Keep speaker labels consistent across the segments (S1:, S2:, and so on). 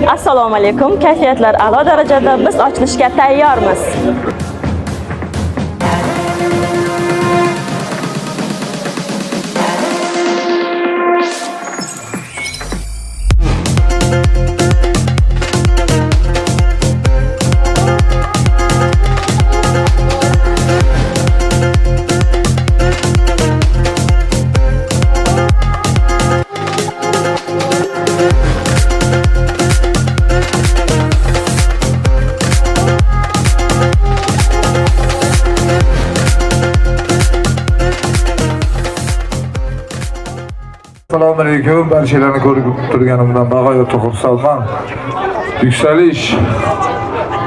S1: Assalomu alaykum. Kayfiyatlar a'lo darajada. Biz ochilishga tayyormiz.
S2: Assalomu alaykum. Barchalarni ko'rib turganimdan bag'oyatda xursandman. Yuksalish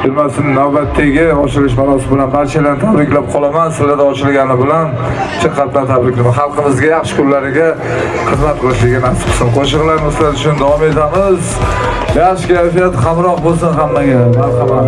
S2: bilmasin navbatdagi ochilish marosimi bilan barchalarni tabriklab qolaman. Sizlarga ochilgani bilan chin qalbdan tabriklayman. Xalqimizga yaxshi kunlariga xizmat qilishga nasib qilsin. Qo'shiqlarni sizlar uchun davom etamiz. Yaxshi kayfiyat hamroh bo'lsin hammaga. Marhamat.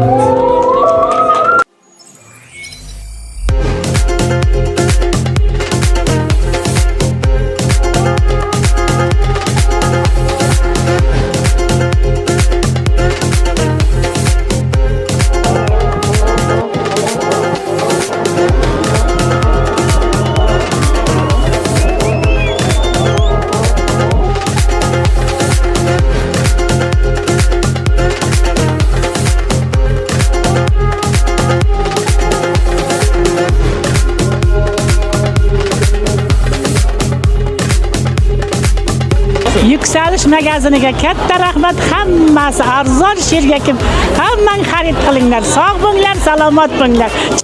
S3: Yuksalish magaziniga katta rahmat. Hammasi arzon sherga kim hammang xarid qilinglar. Sog' bo'linglar, salomat bo'linglar.